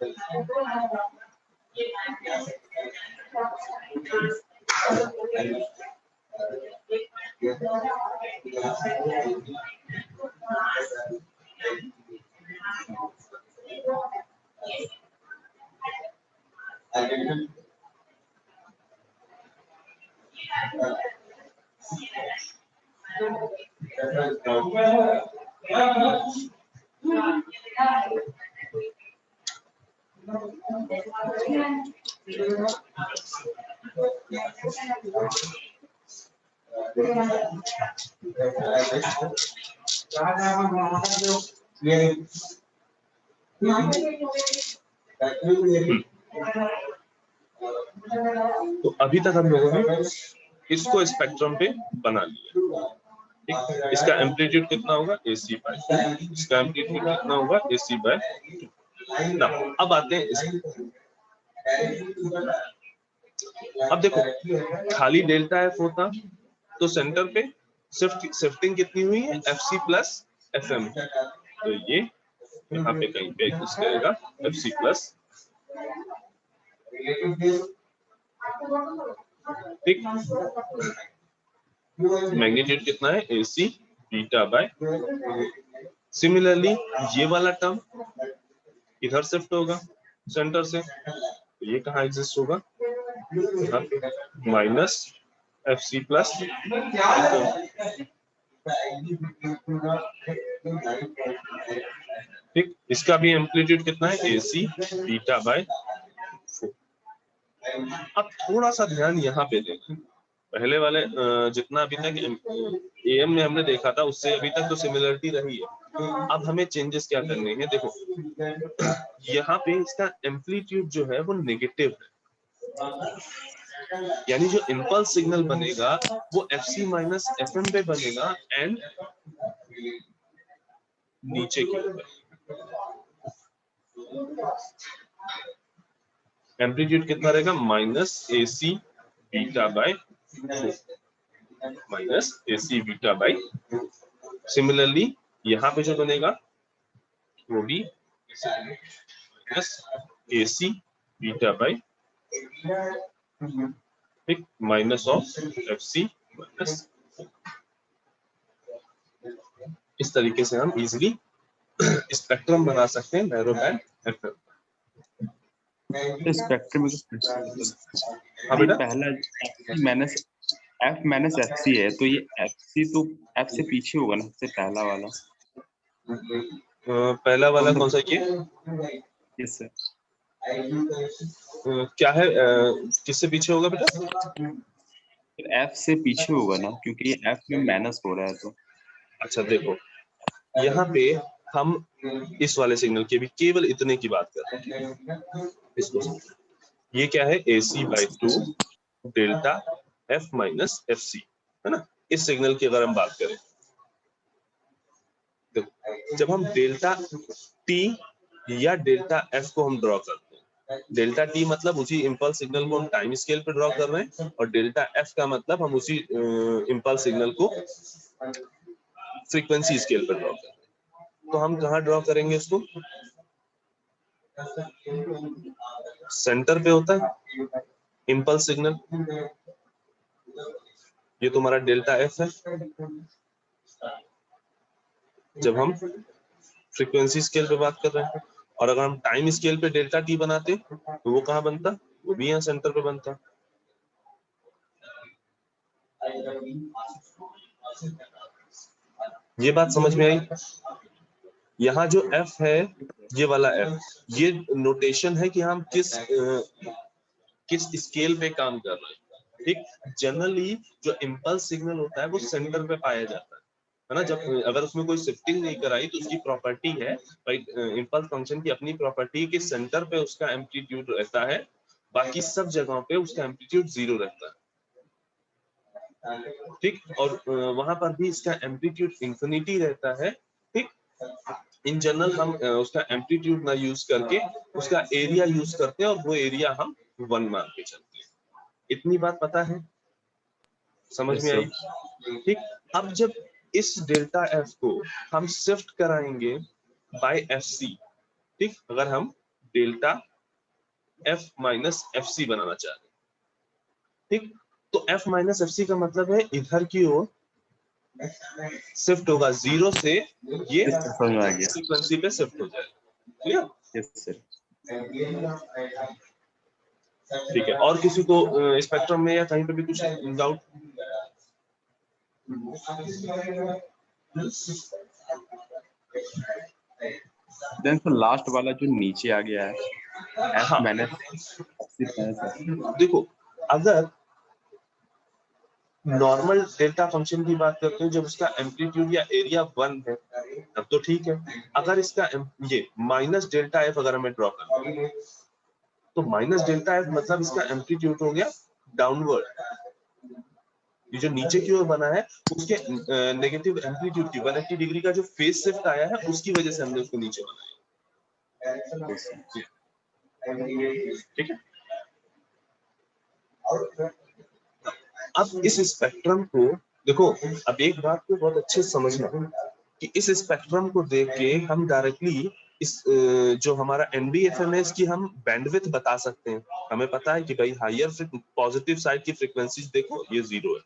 तो अभी तक हम लोगों ने इसको स्पेक्ट्रम पे बना लिया। ठीक, इसका एम्पलीट्यूड कितना होगा AC बाय 2, इसका एम्पलीट्यूड कितना होगा AC बाय 2। ना अब आते हैं अब देखो खाली डेल्टा F होता तो सेंटर पे शिफ्टिंग कितनी हुई है FC प्लस FM, तो ये यहाँ पे कहीं पे एग्जिस्ट करेगा FC प्लस। ठीक, मैग्नीट्यूड कितना है AC बीटा बाय। सिमिलरली ये वाला टर्म इधर शिफ्ट होगा सेंटर से, तो ये कहाँ एग्जिस्ट होगा माइनस FC प्लस। ठीक, इसका भी एम्पलीट्यूड कितना है AC बीटा बाय 4। अब थोड़ा सा ध्यान यहाँ पे देना, पहले वाले जितना अभी तक AM में हमने देखा था उससे अभी तक तो सिमिलरिटी रही है। अब हमें चेंजेस क्या करने हैं, देखो यहाँ पे इसका एम्पलीट्यूड जो है वो नेगेटिव है, यानी जो इंपल्स सिग्नल बनेगा वो FC माइनस FM पे बनेगा एंड नीचे की एम्पलीट्यूड कितना रहेगा minus AC beta by 4, minus AC beta by. Similarly यहाँ पे जो बनेगा वो भी माइनस AC बीटा बाय, ठीक, माइनस ऑफ FC माइनस। इस तरीके से हम इजीली स्पेक्ट्रम बना सकते हैं नैरो बैंड FM। स्पेक्ट्रम हाँ बेटा, पहला F माइनस FC है, तो ये FC तो F से पीछे होगा ना, सबसे पहला वाला। पहला वाला कौन सा ये? Yes sir. क्या है, किससे पीछे होगा बेटा? F से पीछे होगा ना, क्योंकि ये F में माइनस हो रहा है तो। अच्छा देखो यहाँ पे हम इस वाले सिग्नल के भी केवल इतने की बात कर रहे हैं, इसको ये क्या है AC by 2 delta F minus FC है ना। इस सिग्नल की अगर हम बात करें, देखो जब हम डेल्टा T या डेल्टा F को हम ड्रॉ करते हैं, डेल्टा T मतलब उसी इम्पल्स सिग्नल को हम टाइम स्केल पे ड्रॉ कर रहे हैं, और डेल्टा F का मतलब हम उसी इम्पल्स सिग्नल को फ्रीक्वेंसी स्केल पे ड्रॉ कर रहे हैं। तो हम कहाँ ड्रॉ करेंगे इसको? सेंटर पे होता है इम्पल्स सिग्नल, ये तुम्हारा डेल्टा F है। जब हम फ्रीक्वेंसी स्केल पे बात कर रहे हैं, और अगर हम टाइम स्केल पे डेल्टा T बनाते तो वो कहाँ बनता? वो भी यहाँ सेंटर पे बनता। ये बात समझ में आई? यहाँ जो F है, ये वाला F, ये नोटेशन है कि हम किस स्केल पे काम कर रहे हैं। ठीक, जनरली जो इम्पल्स सिग्नल होता है वो सेंटर पे पाया जाता है ना। जब अगर उसमें कोई शिफ्टिंग नहीं कराई तो उसकी प्रॉपर्टी है, इम्पल्स फंक्शन की अपनी प्रॉपर्टी के सेंटर पे उसका एम्पलीट्यूड रहता है, बाकी सब जगहों पे उसका एम्पलीट्यूड 0 रहता है। ठीक, और वहां पर भी इसका एम्पलीट्यूड इंफिनिटी रहता है। ठीक, इन जनरल हम उसका एम्पलीट्यूड ना यूज करके उसका एरिया यूज करते हैं, और वो एरिया हम 1 मान के चलते हैं। इतनी बात पता है, समझ में आई? ठीक, अब जब इस डेल्टा F को हम शिफ्ट कराएंगे बाय FC, ठीक, अगर हम delta F minus F C बनाना चाह रहे हैं। ठीक, तो एफ माइनस एफ सी का मतलब है इधर की ओर शिफ्ट होगा, 0 से ये समझ में आ गया। फ्रीक्वेंसी पे शिफ्ट हो जाएगा। क्लियर? Yes sir. ठीक है, और किसी को स्पेक्ट्रम में या कहीं पे भी कुछ डाउट? देन सर लास्ट वाला जो नीचे आ गया है एफ हाँ, माइनस देखो अगर नॉर्मल डेल्टा फंक्शन की बात करते हैं, जब उसका एम्पलीट्यूड या एरिया 1 है तब तो ठीक है। अगर इसका ये माइनस डेल्टा एफ अगर हमें ड्रॉ करना है तो माइनस डेल्टा एफ मतलब इसका एम्पलीट्यूड हो गया डाउनवर्ड। ये जो नीचे की ओर बना है उसके नेगेटिव एम्पलीट्यूड की 180 डिग्री का जो फेज शिफ्ट आया है उसकी वजह से हमने उसको नीचे बनाया। ठीक है, अब इस स्पेक्ट्रम को देखो, अब एक बात को बहुत अच्छे से समझना कि इस स्पेक्ट्रम को देख के हम डायरेक्टली इस जो हमारा एनबीएफएम है इसकी हम बैंडविड्थ बता सकते हैं। हमें पता है कि भाई हायर पॉजिटिव साइड की फ्रीक्वेंसीज देखो ये 0 है।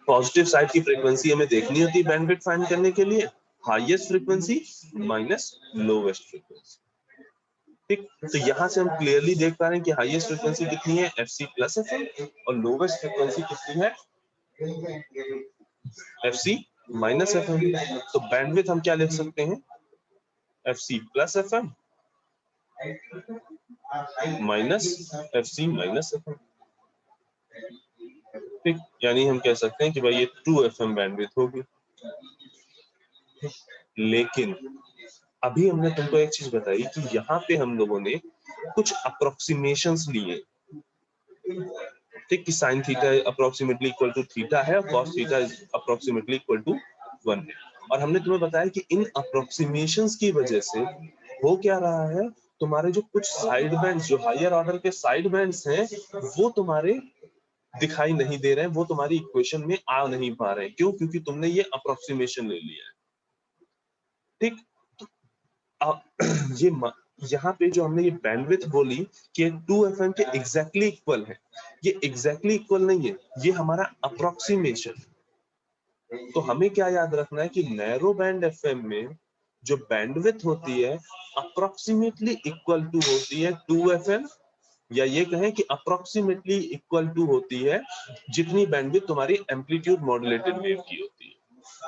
पॉजिटिव साइड की फ्रीक्वेंसी हमें देखनी होती है बैंडविड्थ फाइंड करने के लिए, highest frequency minus lowest frequency. ठीक, तो यहाँ से हम क्लियरली देख पा रहे हैं कि हाईएस्ट फ्रीक्वेंसी कितनी है एफसी प्लस एफएम और लोवेस्ट फ्रीक्वेंसी कितनी है एफसी माइनस एफएम। तो बैंडविड्थ हम क्या लिख सकते हैं, FC plus FM minus FC minus FM. ठीक, यानी हम कह सकते हैं कि भाई ये 2 एफएम बैंडविड्थ होगी। लेकिन अभी हमने तुमको एक चीज बताई कि यहाँ पे हम लोगों ने कुछ अप्रोक्सीमेशंस लिए। ठीक, कि sine theta approximately equal to theta है और cos theta is approximately equal to 1 है। और हमने तुम्हें बताया कि इन अप्रोक्सीमेशंस की वजह से हो क्या रहा है, तुम्हारे जो कुछ साइड बैंड्स, जो हायर ऑर्डर के साइड बैंड्स हैं वो तुम्हारे दिखाई नहीं दे रहे हैं, वो तुम्हारी इक्वेशन में आ नहीं पा रहे हैं। क्यों? क्योंकि तुमने ये अप्रोक्सीमेशन ले लिया है। ठीक, ये यहाँ पे जो हमने ये बैंडविड्थ बोली कि 2 एफएम के एग्जैक्टली इक्वल है, ये एग्जैक्टली इक्वल नहीं है, ये हमारा अप्रोक्सीमेशन। तो हमें क्या याद रखना है कि नैरो बैंड एफएम में जो बैंडविड्थ होती है अप्रोक्सीमेटली इक्वल टू होती है 2 एफएम, या ये कहें कि अप्रोक्सीमेटली इक्वल टू होती है जितनी बैंडविड्थ तुम्हारी एम्पलीट्यूड मॉड्यूलेटेड वेव की होती है।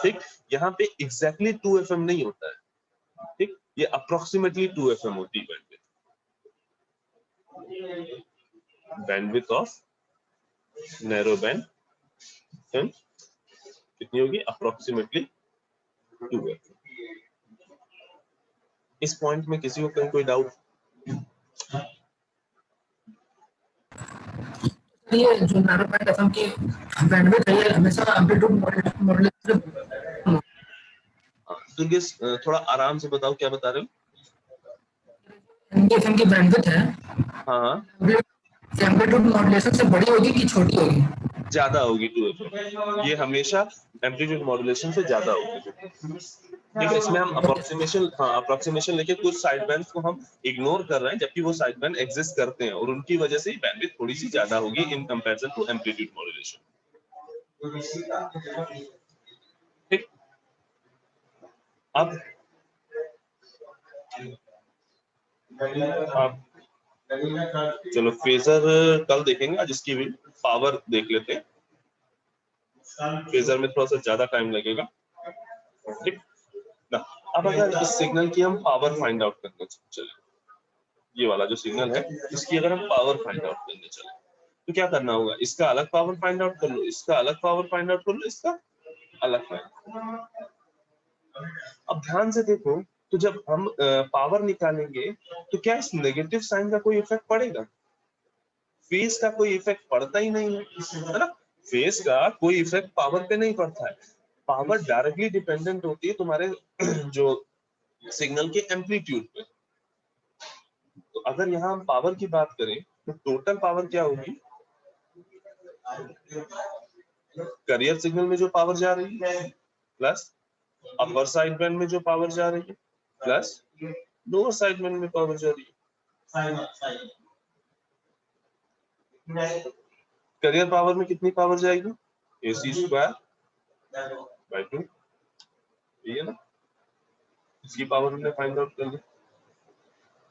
ठीक, यहाँ पे एग्जैक्टली 2 एफएम नहीं होता है। ठीक, ये अप्रोक्सीमेटली 2 एफएम होती है bandwidth of narrow band FM कितनी होगी, अप्रोक्सीमेटली 2 एफएम। इस पॉइंट में किसी को कहीं कोई डाउट? ये जो नैरो बैंड एफएम की बैंडविड्थ है ये हमेशा एम्पलीट्यूड मॉड्यूलेशन। दुर्गेश थोड़ा आराम से बताओ क्या बता रहे हो? एफएम की बैंडविड्थ है, हाँ, एम्पलीट्यूड मॉड्यूलेशन से बड़ी होगी कि छोटी होगी? ज्यादा होगी 2 एफएम, ये हमेशा एम्पलीट्यूड मॉड्यूलेशन से ज्यादा होगी। ठीक है, इसमें हम अप्रोक्सीमेशन लेके कुछ साइड बैंड्स को हम इग्नोर कर रहे हैं, जबकि वो साइड बैंड एग्जिस्ट करते हैं और उनकी वजह से बैंडविड्थ थोड़ी सी ज्यादा होगी in comparison to amplitude modulation. ठीक, अब चलो फेजर कल देखेंगे, आज इसकी भी पावर देख लेते हैं। फेजर में थोड़ा सा ज्यादा टाइम लगेगा। ठीक ना, अब अगर इस सिग्नल की हम पावर फाइंड आउट करने चले, ये वाला जो सिग्नल है इसकी अगर हम पावर फाइंड आउट करने चले तो क्या करना होगा, इसका अलग पावर फाइंड आउट कर लो, इसका अलग पावर फाइंड आउट कर लो, इसका अलग फाइंड। अब ध्यान से देखो, तो जब हम पावर निकालेंगे तो क्या इस नेगेटिव साइन का कोई इफेक्ट पड़ेगा? फेज का कोई इफेक्ट पड़ता ही नहीं है ना, फेज का कोई इफेक्ट पावर पे नहीं पड़ता है। पावर डायरेक्टली डिपेंडेंट होती है तुम्हारे जो सिग्नल के एम्पलीट्यूड पे। तो अगर यहाँ हम पावर की बात करें तो टोटल पावर क्या होगी, करियर सिग्नल में जो पावर जा रही है प्लस अपर साइड बैंड में जो पावर जा रही है प्लस लोअर साइड बैंड में पावर जा रही है। करियर पावर में कितनी पावर जाएगी? AC स्क्वायर बाय 2, ये है ना, इसकी पावर हमने फाइंड आउट कर ली।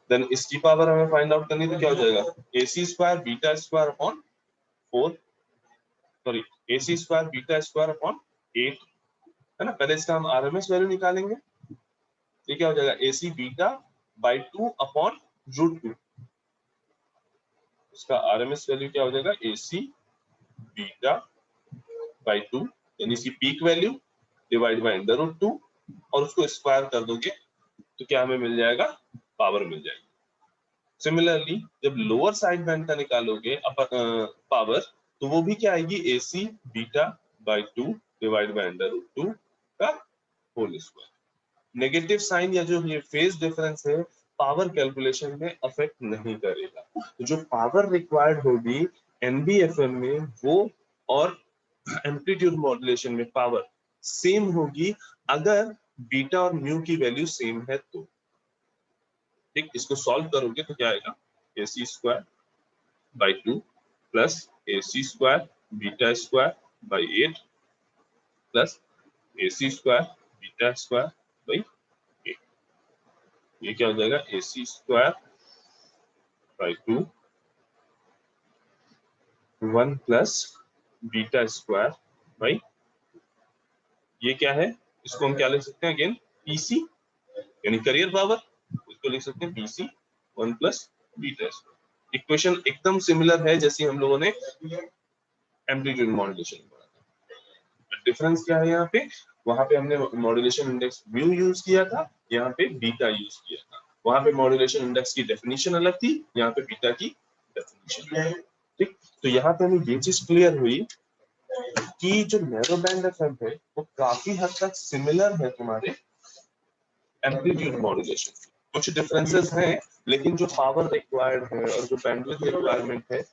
देन इसकी पावर हमें फाइंड आउट करनी तो क्या हो जाएगा? AC square beta square upon 4, sorry AC square beta square upon 8 है ना। पहले इसका हम RMS वैल्यू निकालेंगे, ये क्या हो जाएगा? AC बीटा बाय 2 अपॉन √2, इसका RMS वैल्यू क्या हो जाएगा? AC बीटा बाय 2 यानी इसकी पीक वैल्यू डिवाइड बाय √2 और उसको स्क्वायर कर दोगे तो क्या हमें मिल जाएगा? पावर मिल जाएगी। सिमिलरली जब लोअर साइड बैंड का निकालोगे पावर तो वो भी क्या आएगी? AC beta by 2 divide by √2 का होल स्क्वायर। नेगेटिव साइन या जो ये फेज डिफरेंस है पावर कैलकुलेशन में अफेक्ट नहीं करेगा। तो जो पावर रिक्वायर्ड होगी NBFM में वो और एम्पलीट्यूड मॉड्यूलेशन में पावर सेम होगी अगर बीटा और म्यू की वैल्यू सेम है तो। ठीक, इसको सॉल्व करोगे तो क्या आएगा? AC square by 2 plus AC square beta square by 8 plus AC square beta square by 8, ये क्या हो जाएगा? AC square by 2 1 plus beta square by, ये क्या है? इसको हम क्या लिख सकते हैं? अगेन PC यानी करियर पावर, इसको लिख सकते हैं PC 1 plus beta square. Equation एकदम सिमिलर है जैसी हम लोगों ने एम्पलीट्यूड मॉड्यूलेशन में पढ़ा था। डिफरेंस क्या है यहाँ पे? वहां पे हमने मॉड्यूलेशन इंडेक्स म्यू यूज किया था, यहाँ पे बीटा यूज किया था। वहां पे मॉड्यूलेशन इंडेक्स की डेफिनेशन अलग थी, यहाँ पे बीटा की डेफिनेशन। ठीक, तो यहाँ पे हमें ये चीज क्लियर हुई कि जो नैरो बैंड एफएम है वो काफी हद तक सिमिलर है तुम्हारे एम्पलीट्यूड मॉड्यूलेशन। कुछ डिफरेंसेस हैं लेकिन जो पावर रिक्वायर्ड है और जो बैंडविड्थ रिक्वायरमेंट है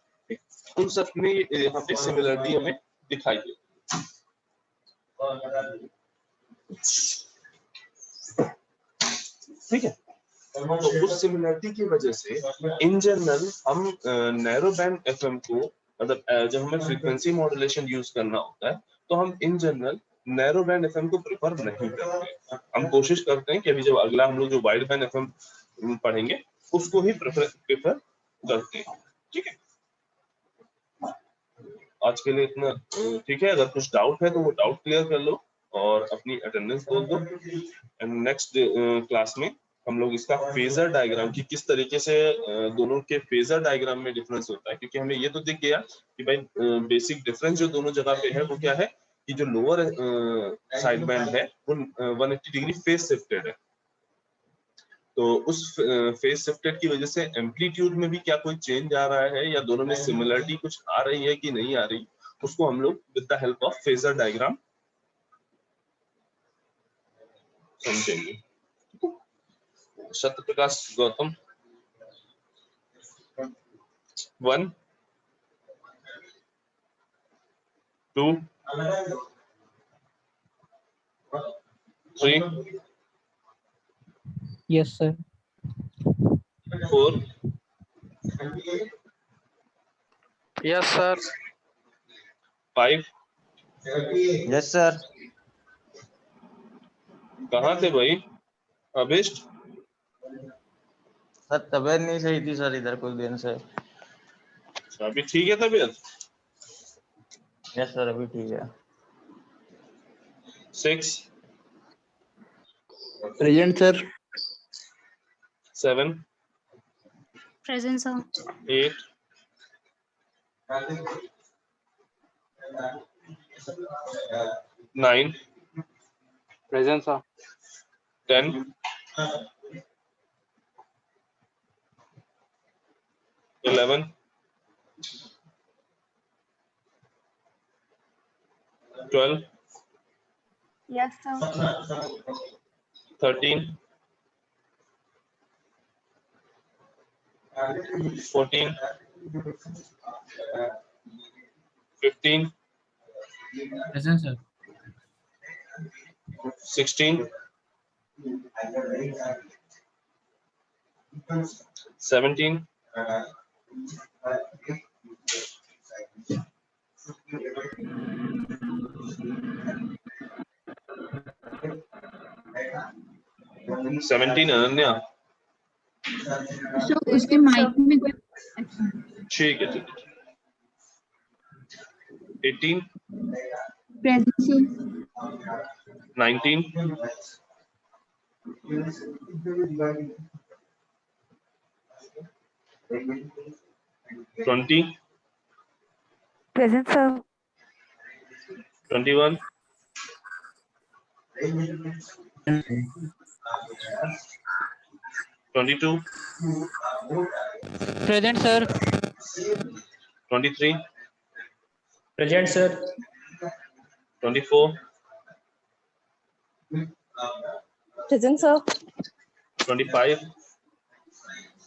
उन सब में यहाँ पे सिमिलरिटी हमें दिखाई देती है। ठीक है, तो उस सिमिलरिटी की वजह से इन जनरल हम नैरो बैंड एफएम को मतलब जब हमें फ्रीक्वेंसी मॉड्यूलेशन यूज करना होता है तो हम in general narrow band FM को प्रेफर नहीं करते। हम कोशिश करते हैं कि अभी जब अगला हम लोग जो वाइड बैंड एफएम पढ़ेंगे उसको ही प्रेफर करते हैं। ठीक है, आज के लिए इतना ठीक है। अगर कुछ डाउट है तो वो डाउट क्लियर कर लो और अपनी अटेंडेंस बोल दो। एंड नेक्स्ट क्लास में हम लोग इसका फेजर डायग्राम की किस तरीके से दोनों के फेजर डायग्राम में डिफरेंस होता है, क्योंकि हमें ये तो दिख गया कि भाई बेसिक डिफरेंस जो दोनों जगह पे है वो क्या है कि जो लोअर साइड बैंड है वो 180 डिग्री फेज शिफ्टेड है। तो उस फेज शिफ्टेड की वजह से एम्पलीट्यूड में भी क्या कोई चेंज आ रहा है या दोनों में सिमिलरिटी कुछ आ रही है कि नहीं आ रही, उसको हम लोग with the help of phasor diagram समझेंगे। Satyaprakash Gautam 1 2 3 Yes, sir. 4 Yes, sir. 5 yes sir. कहाँ थे भाई? अभिष्ट सर तबीयत नहीं सही थी सर इधर कुछ दिन से। अभी ठीक है तबीयत? यस सर अभी ठीक है। 6 Present, sir. 7 Present, sir. 8 9 Present, sir. 10 11 12 Yes, sir. 13 14 15 Present, sir. 16, 17, 17 Ananya. तो इसके माइक में कोई ठीक है, ठीक है। 18, present sir. 19, 20, Present, sir. 21, 22, Present, sir. 23, Present, sir. 24, Present, sir. 25,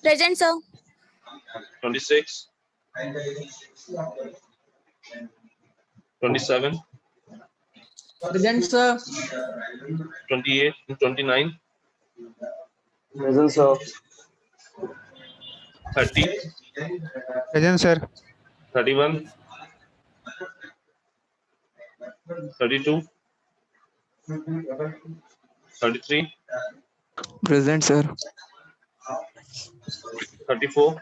Present, sir. 26, 27, Present, sir. 28, 29, Present, sir. 30, Present, sir. 31, 32, 33, Present, sir. 34,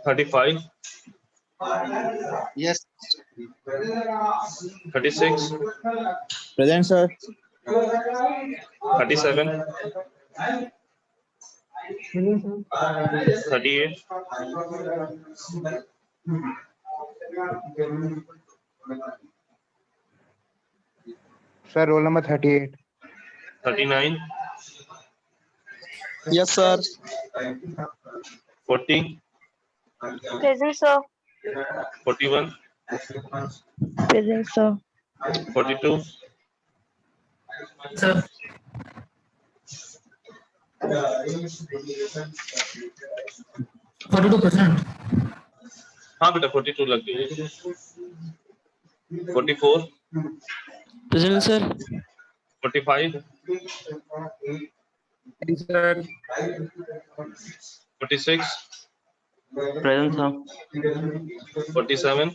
35, Yes. 36, Present, sir. 37, 38, Sir, roll number 38. 39, Yes, sir. 40, Present, sir. 41, Present, sir. 42, Sir. 42%. हाँ बेटा 42 लग गई। 44, Present, sir. 45, Sir. 46, Present, sir. 47,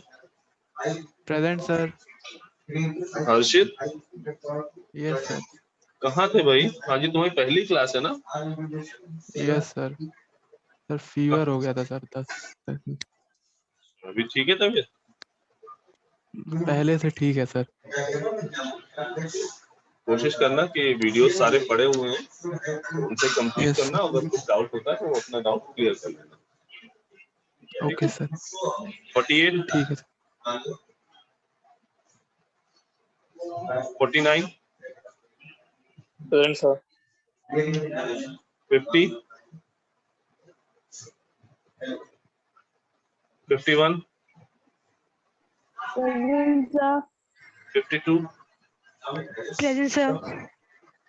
Present, sir. हर्षित Yes, sir. कहाँ थे भाई? आज ही तुम्हारी पहली क्लास है ना? Yes, sir. सर फीवर हो गया था सर 10 तक। अभी ठीक है तबीयत? पहले से ठीक है सर। कोशिश करना कि वीडियो सारे पड़े हुए हैं उनसे कंप्लीट Yes, करना, अगर कुछ डाउट होता है तो वो अपना डाउट क्लियर कर लेना। Okay sir. 48, ठीक है sir. 49, Present, sir. 50, 51, Present, sir. 52, Present, sir.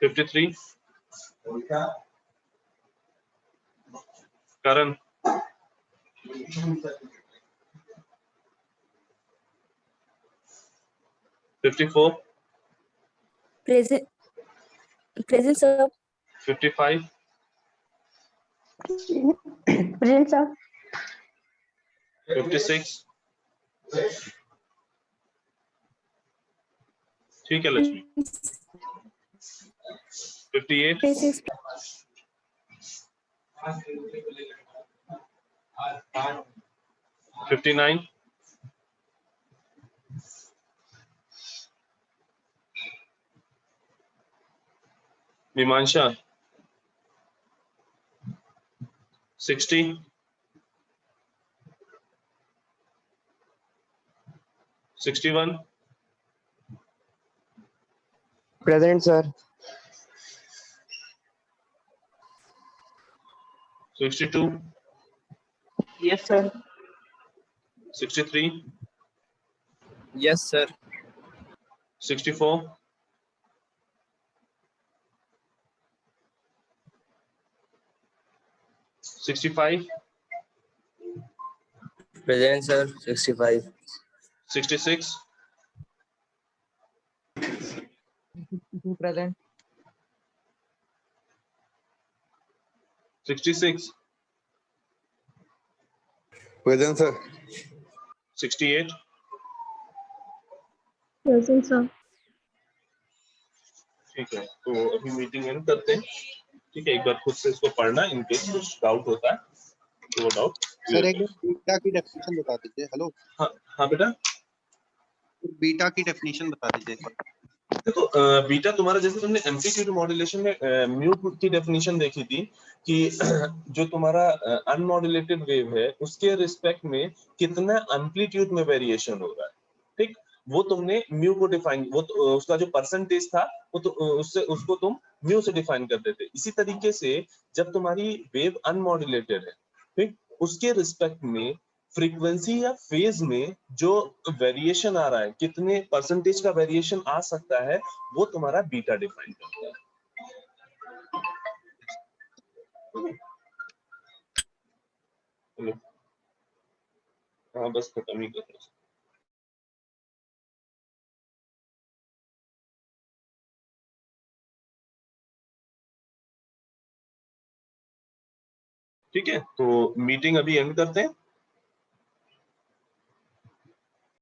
53, करण, 54, Present, sir. 55, Present, sir. 56, ठीक है Lakshmi, 58, 56. 59, 'Mimansa 60, 61, present sir. 62, yes sir. 63, yes sir. 64, 65, Present, sir. 65. 66, present. 66, Present, sir. 68, Present, sir. ठीक है। तो अभी मीटिंग एंड करते हैं। ठीक है, एक बार खुद से इसको पढ़ना, इनकेस कुछ डाउट होता है तो वो डाउट सर एक बार बीटा की डेफिनेशन बता दीजिए। हेलो, हाँ हाँ बेटा। बीटा की डेफिनेशन बता दीजिए एक बार। देखो बीटा तुम्हारा, जैसे तुमने एम्पलीट्यूड मॉड्यूलेशन में म्यू की डेफिनेशन देखी थी कि जो तुम्हारा अनमॉड्यूलेटेड वेव है उसके रिस्पेक्ट में कितना एम्पलीट्यूड में वेरिएशन हो रहा है। ठीक, वो तुमने म्यू को डिफाइन, वो उसका जो परसेंटेज था वो तो उससे उसको तुम म्यू से डिफाइन करते थे। इसी तरीके से जब तुम्हारी वेव अनमॉड्यूलेटेड है, ठीक, उसके रिस्पेक्ट में फ्रीक्वेंसी या फेज में जो वेरिएशन आ रहा है, कितने परसेंटेज का वेरिएशन आ सकता है, वो तुम्हारा बीटा डिफाइन करता है। चलो, हाँ बस खत्म ही कर। ठीक है, तो मीटिंग अभी एंड करते हैं।